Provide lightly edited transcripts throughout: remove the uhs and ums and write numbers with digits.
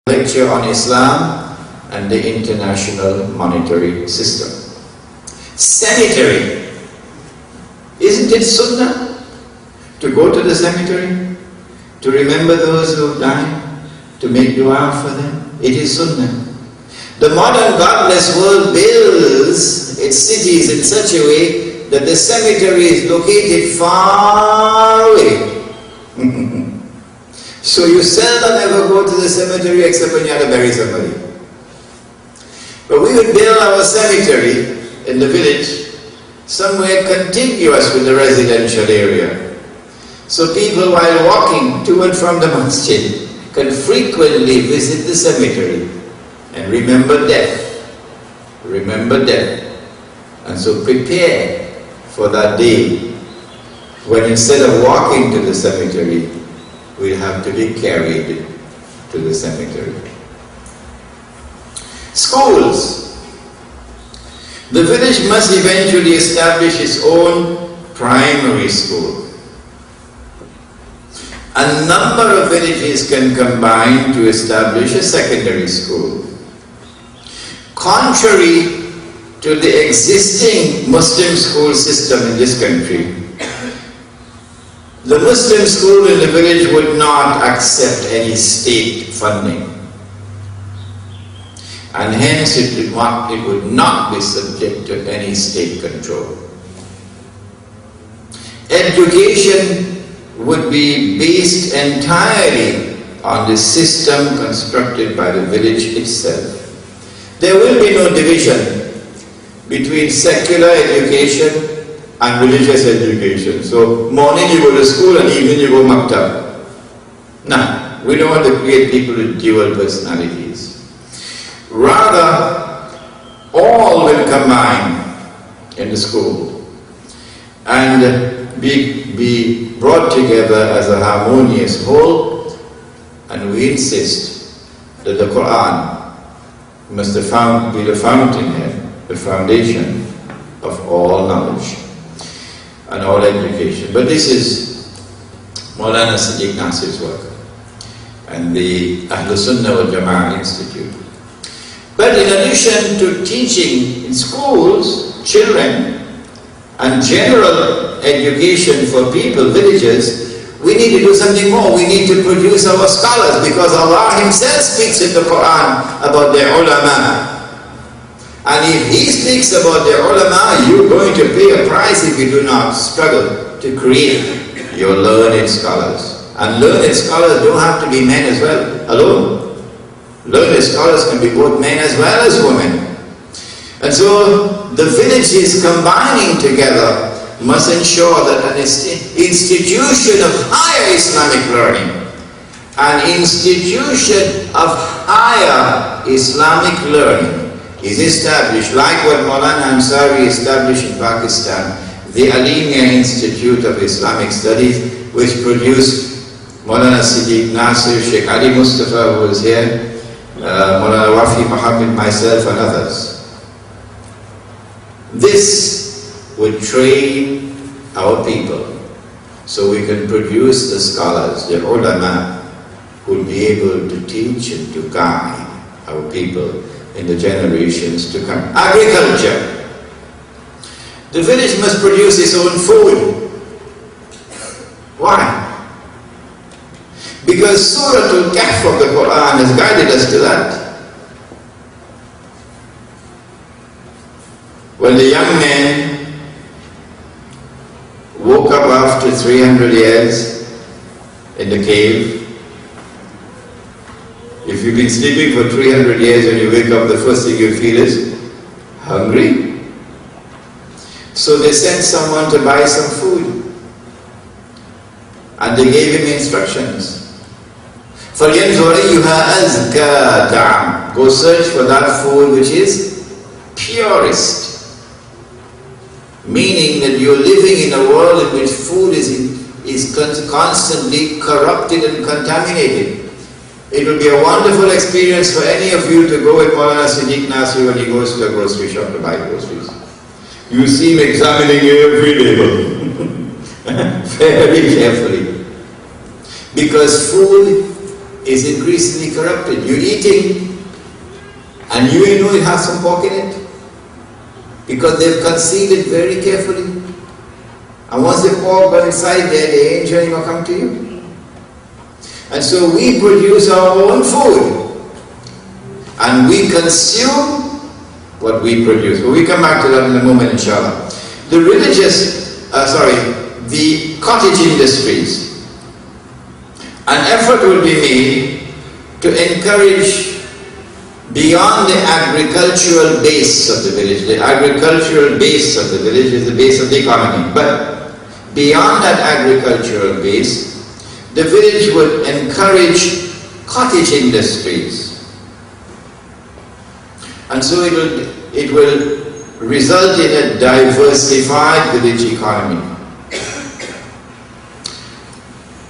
Lecture on Islam and the International Monetary System. Cemetery. Isn't it sunnah to go to the cemetery, to remember those who have died, to make dua for them? It is sunnah. The modern godless world builds its cities in such a way that the cemetery is located far away. So you seldom ever go to the cemetery except when you have to bury somebody. But we would build our cemetery in the village somewhere contiguous with the residential area. So people, while walking to and from the masjid, can frequently visit the cemetery and remember death. Remember death. And so prepare for that day when instead of walking to the cemetery, we have to be carried to the cemetery. Schools. The village must eventually establish its own primary school. A number of villages can combine to establish a secondary school. Contrary to the existing Muslim school system in this country, the Muslim school in the village would not accept any state funding, and hence it would not be subject to any state control. Education would be based entirely on the system constructed by the village itself. There will be no division between secular education and religious education. So morning you go to school and evening you go maktab. No, we don't want to create people with dual personalities. Rather, all will combine in the school and be brought together as a harmonious whole, and we insist that the Quran must be the fountainhead, the foundation of all knowledge and all education. But this is Maulana Siddiq Nasir's work and the Ahlul Sunnah wal Jama'ah Institute. But in addition to teaching in schools, children, and general education for people, villagers, we need to do something more. We need to produce our scholars, because Allah Himself speaks in the Quran about the ulama. And if He speaks about the ulama, you're going to pay a price if you do not struggle to create your learned scholars. And learned scholars don't have to be men as well, alone. Learned scholars can be both men as well as women. And so the villages combining together must ensure that an institution of higher Islamic learning, an institution of higher Islamic learning is established, like what Maulana Ansari established in Pakistan, the Alimia Institute of Islamic Studies, which produced Maulana Siddiq Nasir, Sheikh Ali Mustafa, who was here, Maulana Wafi Muhammad, myself, and others. This would train our people so we can produce the scholars, the ulama, who will be able to teach and to guide our people in the generations to come. Agriculture. The village must produce its own food. Why? Because Surah Al-Kahf of the Quran has guided us to that. When the young man woke up after 300 years in the cave, if you've been sleeping for 300 years and you wake up, the first thing you feel is hungry. So they sent someone to buy some food, and they gave him instructions. فَلْيَنْظُرْ أَيُّهَا أَزْكَى طَعَامٍ. Go search for that food which is purest. Meaning that you're living in a world in which food is constantly corrupted and contaminated. It will be a wonderful experience for any of you to go with Maulana Siddiq Nasir when he goes to the grocery shop to buy groceries. You see him examining every label very carefully. Because food is increasingly corrupted. You're eating and you know it has some pork in it because they've concealed it very carefully. And once the pork got inside there, the angel ain't gonna come to you. And so we produce our own food and we consume what we produce. But we come back to that in a moment, inshallah. The cottage industries. An effort will be made to encourage beyond the agricultural base of the village. The agricultural base of the village is the base of the economy. But beyond that agricultural base, the village would encourage cottage industries. And so it will result in a diversified village economy.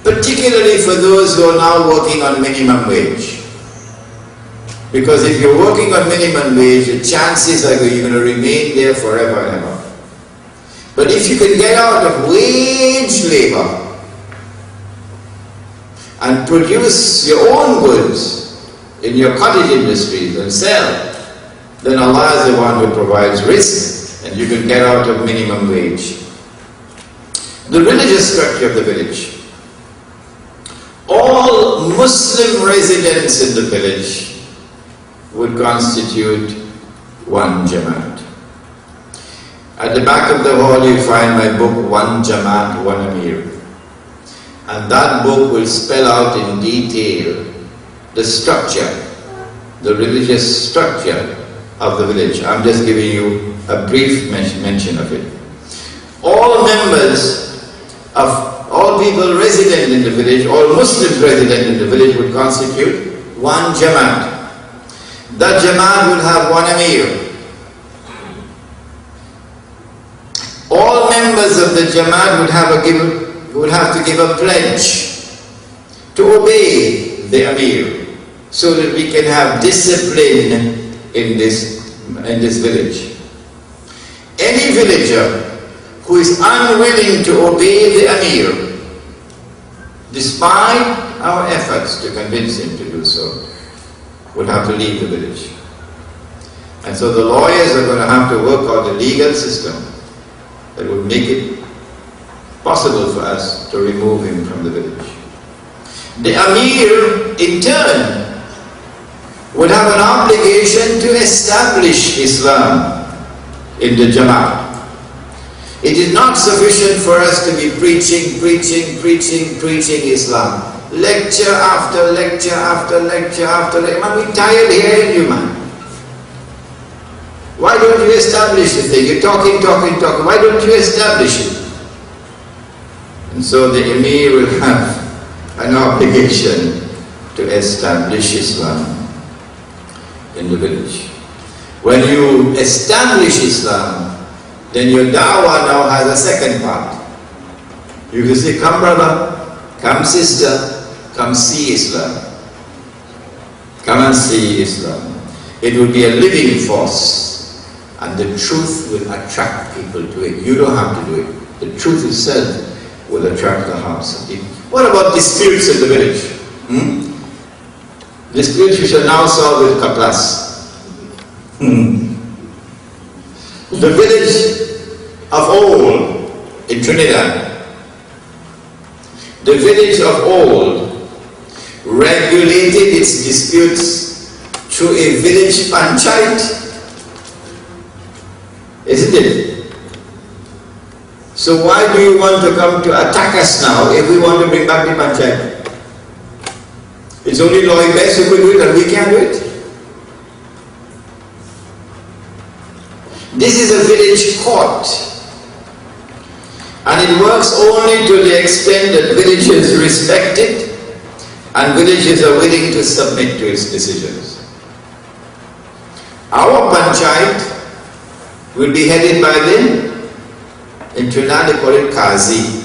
Particularly for those who are now working on minimum wage. Because if you're working on minimum wage, the chances are you're going to remain there forever and ever. But if you can get out of wage labor and produce your own goods in your cottage industries and sell, then Allah is the one who provides rizq and you can get out of minimum wage. The religious structure of the village. All Muslim residents in the village would constitute one Jamaat. At the back of the hall you find my book, One Jamaat, One Amir. And that book will spell out in detail the structure, the religious structure of the village. I'm just giving you a brief mention of it. All members of all people resident in the village, all Muslims resident in the village would constitute one Jamaat. That Jamaat will have one Amir. All members of the Jamaat would have to give a pledge to obey the Amir so that we can have discipline in this village. Any villager who is unwilling to obey the Amir, despite our efforts to convince him to do so, would have to leave the village. And so the lawyers are going to have to work out a legal system that would make it possible for us to remove him from the village. The Amir, in turn, would have an obligation to establish Islam in the Jamaat. It is not sufficient for us to be preaching Islam. Lecture after lecture after lecture after lecture. Man, we're tired hearing you, man. Why don't you establish the thing? You're talking. Why don't you establish it? And so the Emir will have an obligation to establish Islam in the village. When you establish Islam, then your da'wah now has a second part. You can say, come brother, come sister, come see Islam. Come and see Islam. It will be a living force and the truth will attract people to it. You don't have to do it. The truth itself will attract the hearts of people. What about disputes in the village? Disputes you shall now solve with kaplas. The village of old in Trinidad, the village of old regulated its disputes through a village panchayat, isn't it? So why do you want to come to attack us now if we want to bring back the panchayat? It's only Lord Best who could do it and we can't do it. This is a village court, and it works only to the extent that villages respect it and villages are willing to submit to its decisions. Our panchayat will be headed by in Trinidad they call it Qazi.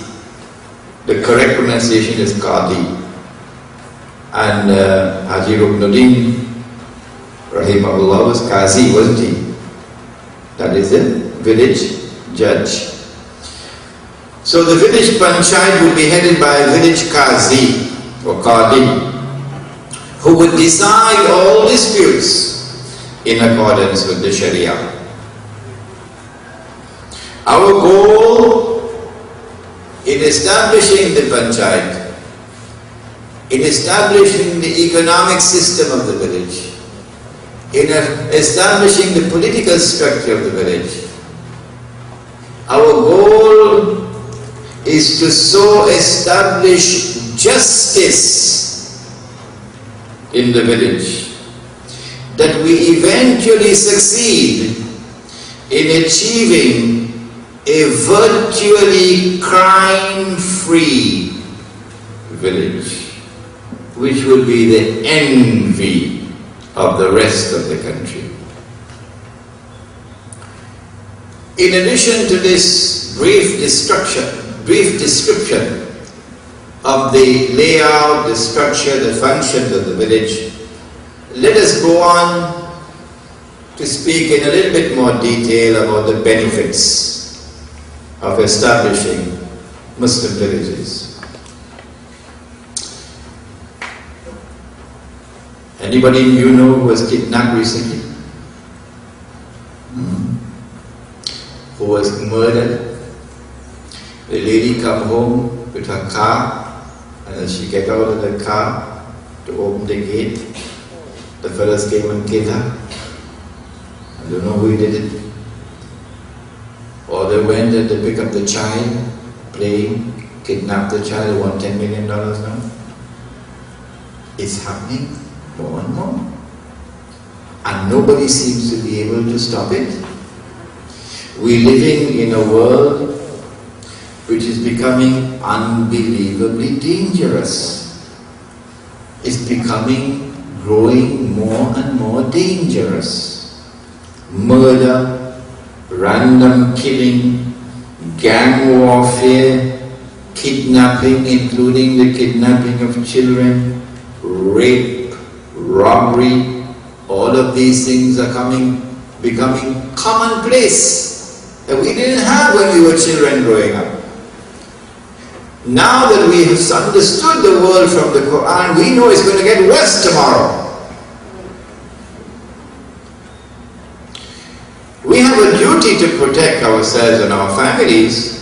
The correct pronunciation is Qadi. And Haji Ruknuddin Rahimahullah was Qazi, wasn't he? That is the village judge. So the village panchayat will be headed by a village Qazi or Qadi. who would decide all disputes in accordance with the Sharia. Our goal in establishing the panchayat, in establishing the economic system of the village, in establishing the political structure of the village, our goal is to so establish justice in the village that we eventually succeed in achieving a virtually crime-free village, which will be the envy of the rest of the country. In addition to this brief description of the layout, the structure, the functions of the village, let us go on to speak in a little bit more detail about the benefits of establishing Muslim villages. Anybody you know who was kidnapped recently? Who was murdered? The lady come home with her car, and as she get out of the car to open the gate, the fellows came and killed her. I don't know who did it. Or they went and they picked up the child, playing, kidnapped the child, won $10 million now. It's happening more and more. And nobody seems to be able to stop it. We're living in a world which is becoming unbelievably dangerous. It's becoming, growing more and more dangerous. Murder, random killing, gang warfare, kidnapping, including the kidnapping of children, rape, robbery, all of these things are becoming commonplace that we didn't have when we were children growing up. Now that we have understood the world from the Quran, we know it's going to get worse tomorrow. We have a duty to protect ourselves and our families.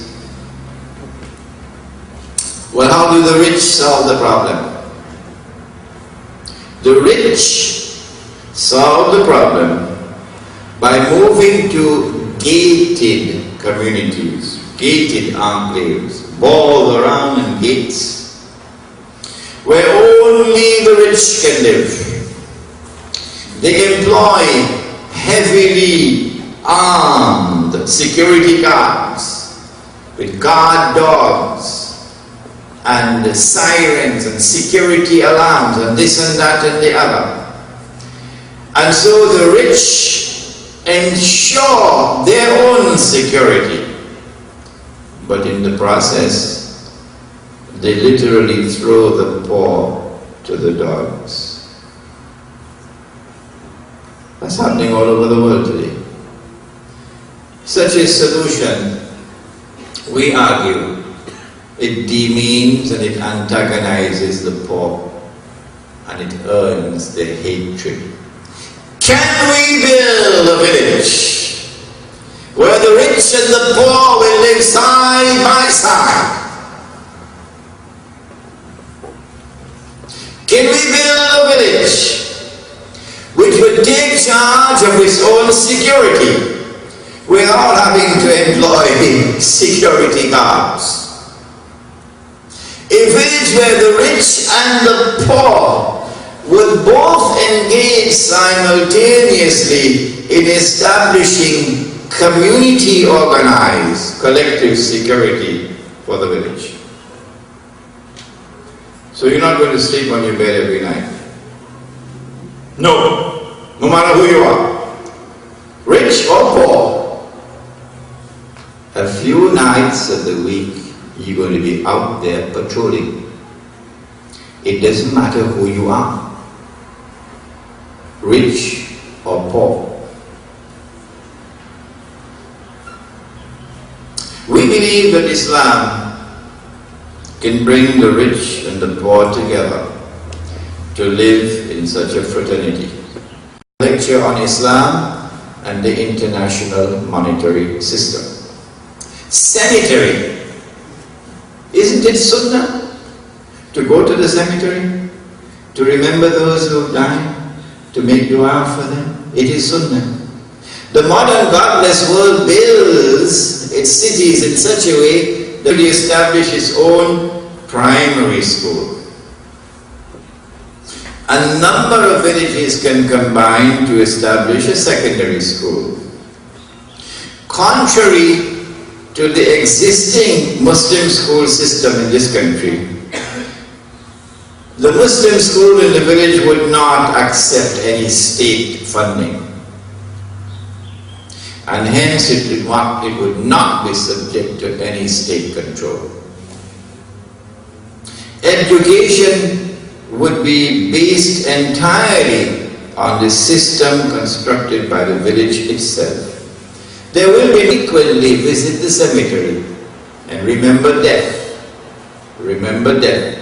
Well, how do the rich solve the problem? The rich solve the problem by moving to gated communities, gated enclaves, walls around and gates, where only the rich can live. They employ heavily armed security guards with guard dogs and sirens and security alarms and this and that and the other. And so the rich ensure their own security, but in the process they literally throw the poor to the dogs. That's happening all over the world today. Such a solution, we argue, it demeans and it antagonizes the poor and it earns their hatred. Can we build a village where the rich and the poor will live side by side? Can we build a village which would take charge of its own security without having to employ security guards? A village where the rich and the poor would both engage simultaneously in establishing community organized collective security for the village. So you're not going to sleep on your bed every night. No matter who you are, rich or poor. A few nights of the week you're going to be out there patrolling. It doesn't matter who you are, rich or poor. We believe that Islam can bring the rich and the poor together to live in such a fraternity. Lecture on Islam and the international monetary system. Cemetery. Isn't it sunnah to go to the cemetery, to remember those who died, to make dua for them? It is sunnah. The modern godless world builds its cities in such a way that it establishes its own primary school. A number of villages can combine to establish a secondary school. Contrary to the existing Muslim school system in this country, the Muslim school in the village would not accept any state funding, and hence it would not be subject to any state control. Education would be based entirely on the system constructed by the village itself. They will frequently visit the cemetery and remember death. Remember death.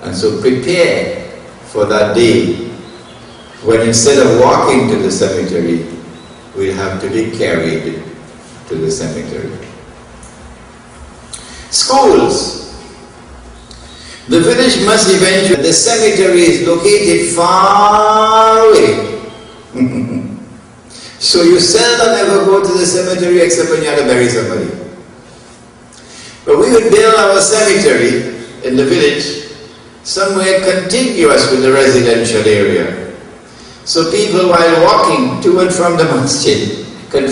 And so prepare for that day when instead of walking to the cemetery, we have to be carried to the cemetery. Schools. The village must eventually, the cemetery is located far away. So you seldom ever go to the cemetery except when you have to bury somebody. But we would build our cemetery in the village somewhere contiguous with the residential area. So people, while walking to and from the masjid, can